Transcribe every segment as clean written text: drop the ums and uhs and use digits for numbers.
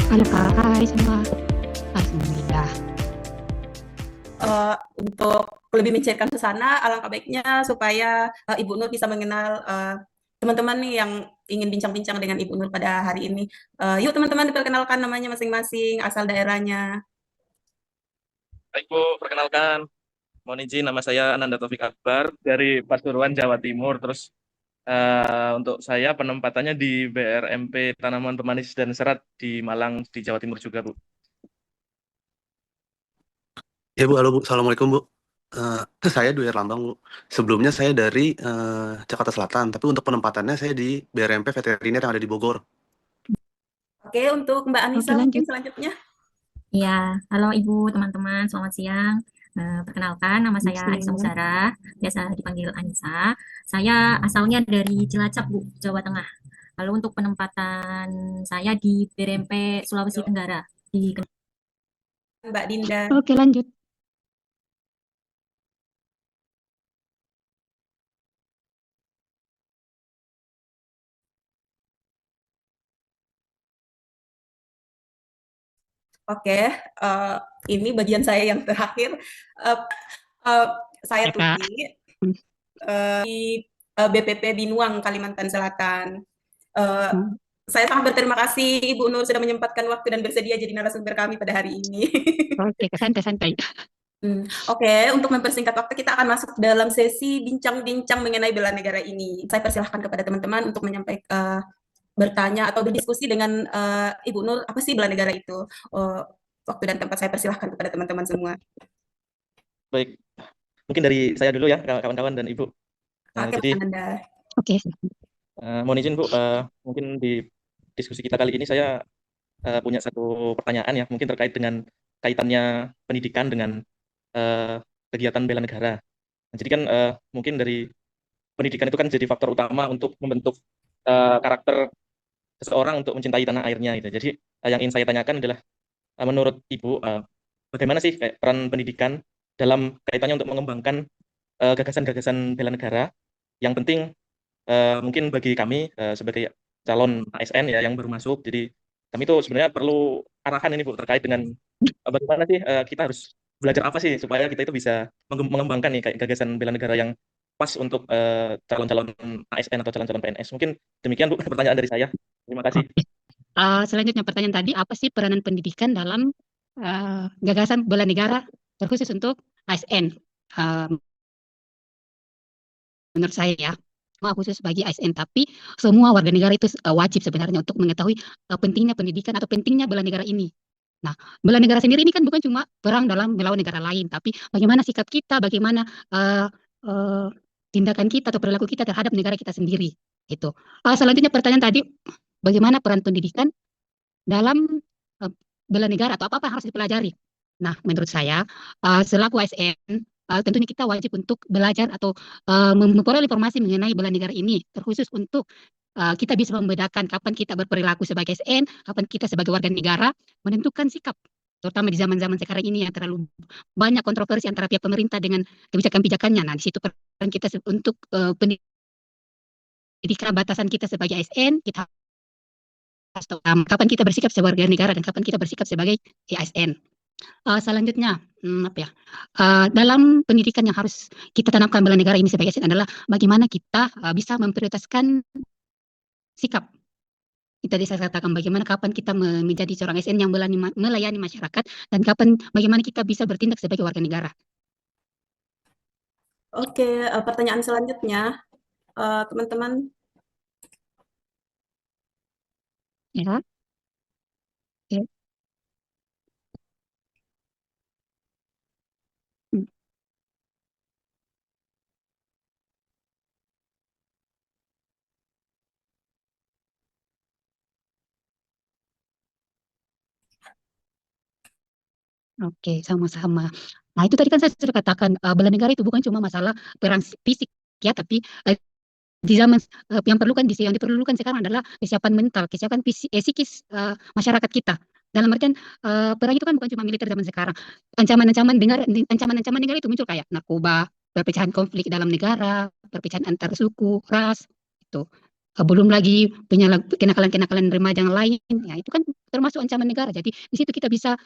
Halo Kak, hai semua. Alhamdulillah. Untuk lebih mencairkan suasana, alangkah baiknya supaya Ibu Nur bisa mengenal teman-teman nih yang ingin bincang-bincang dengan Ibu Nur pada hari ini. Yuk teman-teman diperkenalkan namanya masing-masing, asal daerahnya. Baik Bu, perkenalkan. Mohon izin, nama saya Ananda Taufik Akbar dari Pasuruan, Jawa Timur. Terus untuk saya penempatannya di BRMP Tanaman Pemanis dan Serat di Malang, di Jawa Timur juga, Bu. Ya Bu, halo Bu, Assalamualaikum Bu. Eh, saya Dwi Erlambang Bu. Sebelumnya saya dari Jakarta Selatan, tapi untuk penempatannya saya di BRMP Veteriner yang ada di Bogor. Oke, untuk Mbak Anissa Oke mungkin lanjut. selanjutnya. Iya, halo Ibu, teman-teman, selamat siang. Perkenalkan, nama saya Anissa Siang. Musara, biasa dipanggil Anissa. Saya asalnya dari Cilacap, Bu, Jawa Tengah. Lalu untuk penempatan saya di BRMP Sulawesi Tenggara, di Mbak Dinda. Oke lanjut. Oke, ini bagian saya yang terakhir. Eh, eh, saya Ya Kak. Tuti di BPP Binuang, Kalimantan Selatan. Eh, Hmm. saya sangat berterima kasih Ibu Nur sudah menyempatkan waktu dan bersedia jadi narasumber kami pada hari ini. Oke, santai-santai. Oke, untuk mempersingkat waktu kita akan masuk dalam sesi bincang-bincang mengenai bela negara ini. Saya persilahkan kepada teman-teman untuk menyampaikan bertanya atau berdiskusi dengan Ibu Nur apa sih bela negara itu. Eh, Waktu dan tempat saya persilahkan kepada teman-teman semua. Baik, mungkin dari saya dulu ya, kawan-kawan dan Ibu. Oke, Jadi, Mas Ananda. Oke. mohon izin Bu, mungkin di diskusi kita kali ini saya punya satu pertanyaan ya, mungkin terkait dengan kaitannya pendidikan dengan eh, kegiatan bela negara. Nah, jadi kan mungkin dari pendidikan itu kan jadi faktor utama untuk membentuk karakter seseorang untuk mencintai tanah airnya gitu. Jadi yang ingin saya tanyakan adalah menurut Ibu bagaimana sih kayak peran pendidikan dalam kaitannya untuk mengembangkan gagasan-gagasan bela negara yang penting mungkin bagi kami sebagai calon ASN ya yang baru masuk. Jadi kami itu sebenarnya perlu arahan ini Bu terkait dengan bagaimana sih kita harus belajar apa sih supaya kita itu bisa mengembangkan nih kayak gagasan bela negara yang pas untuk calon-calon ASN atau calon-calon PNS. Mungkin demikian Bu pertanyaan dari saya. Terima kasih. Oke. Selanjutnya pertanyaan tadi, apa sih peranan pendidikan dalam gagasan bela negara terkhusus untuk ASN? Eh, Menurut saya ya, semua khusus bagi ASN, tapi semua warga negara itu wajib sebenarnya untuk mengetahui pentingnya pendidikan atau pentingnya bela negara ini. Nah, bela negara sendiri ini kan bukan cuma perang dalam melawan negara lain, tapi bagaimana sikap kita, bagaimana uh, uh, tindakan kita atau perilaku kita terhadap negara kita sendiri. Itu. Selanjutnya pertanyaan tadi, bagaimana peran pendidikan dalam uh, bela negara atau apa-apa yang harus dipelajari. Nah, menurut saya, selaku ASN, tentunya kita wajib untuk belajar atau memperoleh informasi mengenai bela negara ini, terkhusus untuk kita bisa membedakan kapan kita berperilaku sebagai ASN, kapan kita sebagai warga negara menentukan sikap, terutama di zaman-zaman sekarang ini yang terlalu banyak kontroversi antara pihak pemerintah dengan kebijakan-kebijakannya. Nah, di situ peran kita untuk pendidikan batasan kita sebagai ASN, kita harus tahu kapan kita bersikap sebagai warga negara dan kapan kita bersikap sebagai ASN. Selanjutnya, apa ya? Dalam pendidikan yang harus kita tanamkan bela negara ini sebagai ASN adalah bagaimana kita bisa memprioritaskan sikap. Kita bisa katakan bagaimana kapan kita menjadi seorang ASN yang melayani masyarakat dan kapan bagaimana kita bisa bertindak sebagai warga negara. Oke, pertanyaan selanjutnya, teman-teman. Ya, oke. Hmm, Oke, sama-sama. Nah, itu tadi kan saya sudah katakan bela negara itu bukan cuma masalah perang fisik ya, tapi di zaman yang yang diperlukan sekarang adalah kesiapan mental, kesiapan psikis masyarakat kita. Dalam artian perang itu kan bukan cuma militer zaman sekarang. Ancaman-ancaman negara itu muncul kayak narkoba, perpecahan konflik dalam negara, perpecahan antar suku, ras, itu. belum lagi kenakalan-kenakalan remaja yang lain, ya itu kan termasuk ancaman negara. Jadi di situ kita bisa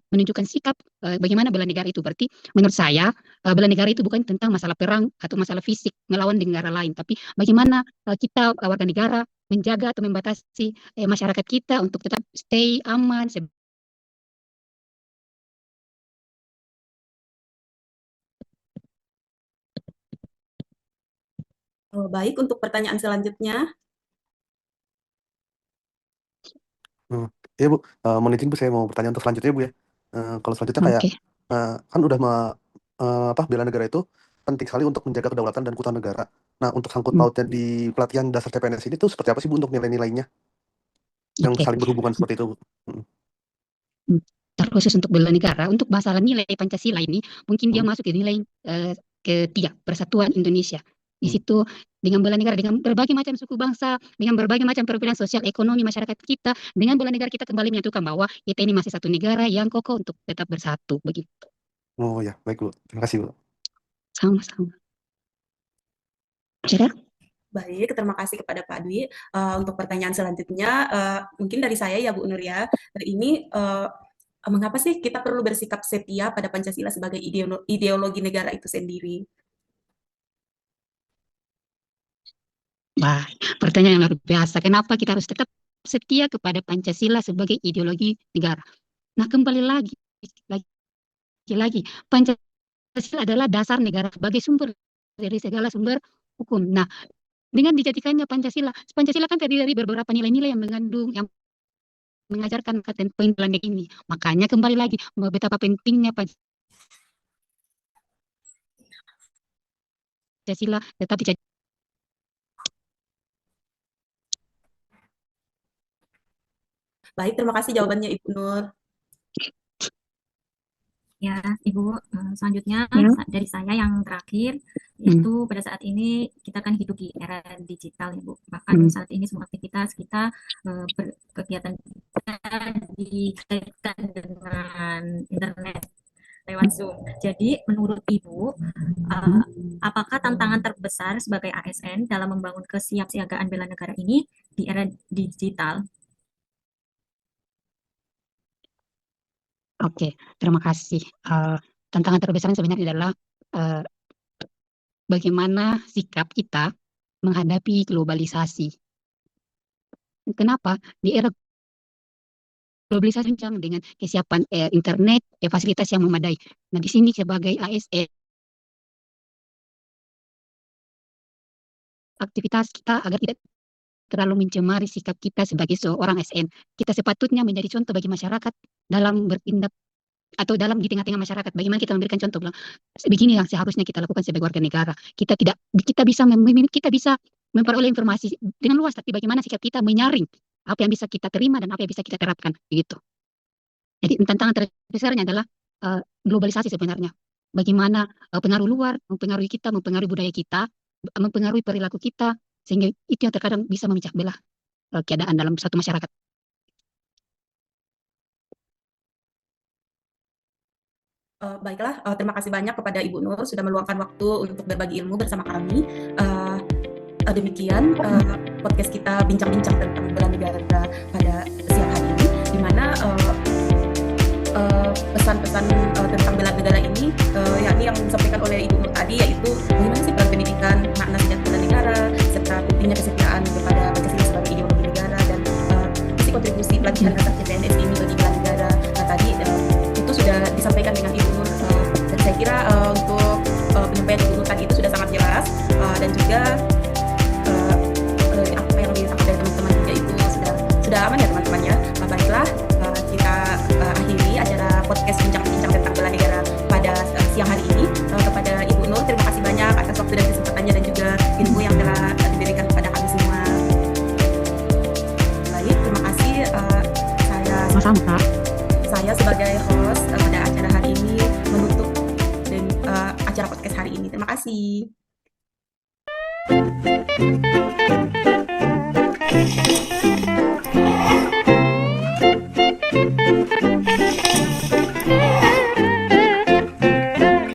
menunjukkan sikap bagaimana bela negara itu. Berarti menurut saya bela negara itu bukan tentang masalah perang atau masalah fisik melawan negara lain, tapi bagaimana kita warga negara menjaga atau membatasi masyarakat kita untuk tetap stay aman. Baik, untuk pertanyaan selanjutnya. Iya Bu, mohon izin Bu, saya mau bertanya untuk selanjutnya Bu ya. Kalau selanjutnya kayak Oke. kan udah bela negara itu penting sekali untuk menjaga kedaulatan dan keutuhan negara. Nah, untuk sangkut pautnya di pelatihan dasar CPNS ini tuh seperti apa sih Bu untuk nilai-nilainya yang Oke. saling berhubungan seperti itu Bu? Terkhusus untuk bela negara, untuk masalah nilai Pancasila ini, mungkin dia masuk ke nilai ketiga, Persatuan Indonesia. Di situ dengan bela negara, dengan berbagai macam suku bangsa, dengan berbagai macam perbedaan sosial ekonomi masyarakat kita, dengan bela negara kita kembali menyatukan bahwa kita ini masih satu negara yang kokoh untuk tetap bersatu, begitu. Oh ya, baik Bu. Terima kasih Bu. Sama-sama. Saudara? Baik, terima kasih kepada Pak Dwi. Untuk pertanyaan selanjutnya, mungkin dari saya ya Bu Nur ya. Ini mengapa sih kita perlu bersikap setia pada Pancasila sebagai ideologi negara itu sendiri? Wah, pertanyaan yang luar biasa. Kenapa kita harus tetap setia kepada Pancasila sebagai ideologi negara? Nah, kembali lagi, Pancasila adalah dasar negara sebagai sumber dari segala sumber hukum. Nah, dengan dijadikannya Pancasila kan terdiri dari beberapa nilai-nilai yang mengandung, yang mengajarkan dan poin bela negara ini. Makanya kembali lagi, betapa pentingnya Pancasila tetap dijadikan. Baik, terima kasih jawabannya Ibu Nur. Ya, Ibu, selanjutnya dari saya yang terakhir, itu pada saat ini kita kan hidup di era digital, Ibu. Bahkan saat ini semua aktivitas kita kegiatan kita dikaitkan dengan internet lewat Zoom. Jadi, menurut Ibu, apakah tantangan terbesar sebagai ASN dalam membangun kesiapsiagaan bela negara ini di era digital? Oke, terima kasih. Tantangan terbesar sebenarnya adalah bagaimana sikap kita menghadapi globalisasi. Kenapa? Di era globalisasi dengan kesiapan internet, fasilitas yang memadai. Nah, di sini sebagai ASN, aktivitas kita agar tidak terlalu mencemari sikap kita sebagai seorang ASN. Kita sepatutnya menjadi contoh bagi masyarakat dalam bertindak atau dalam di tengah-tengah masyarakat. Bagaimana kita memberikan contoh, bilang begini yang seharusnya kita lakukan sebagai warga negara. Kita bisa memperoleh informasi dengan luas, tapi bagaimana sikap kita menyaring apa yang bisa kita terima dan apa yang bisa kita terapkan, begitu. Jadi tantangan terbesarnya adalah globalisasi sebenarnya. Bagaimana pengaruh luar mempengaruhi kita, mempengaruhi budaya kita, mempengaruhi perilaku kita, sehingga itu yang terkadang bisa memecah belah keadaan dalam satu masyarakat. Baiklah, terima kasih banyak kepada Ibu Nur sudah meluangkan waktu untuk berbagi ilmu bersama kami. Demikian podcast kita bincang-bincang tentang bela negara pada siang hari ini, di mana pesan-pesan tentang bela negara ini yakni yang disampaikan oleh Ibu Nur tadi, yaitu bagaimana sih peran pendidikan, makna sejati bela negara, serta pentingnya kesetiaan kepada Pancasila sebagai ideologi negara, dan isi kontribusi pelatihan dasar CPNS ini bagi bela negara. Nah, tadi itu sudah disampaikan dengan Ibu Nur, dan saya kira untuk penyampaian Ibu Nur tadi itu sudah sangat jelas, dan juga apa yang disampaikan dari teman-teman juga itu sudah aman ya teman-teman ya. Baiklah, kita akhiri acara podcast bincang-bincang tentang bela negara pada siang hari ini. Kepada Ibu Nur, terima kasih banyak atas waktu dan kesempatannya dan juga ilmu yang telah diberikan kepada kami semua. Baik, terima kasih. Saya sebagai host pada acara hari ini menutup acara podcast hari ini. Terima kasih.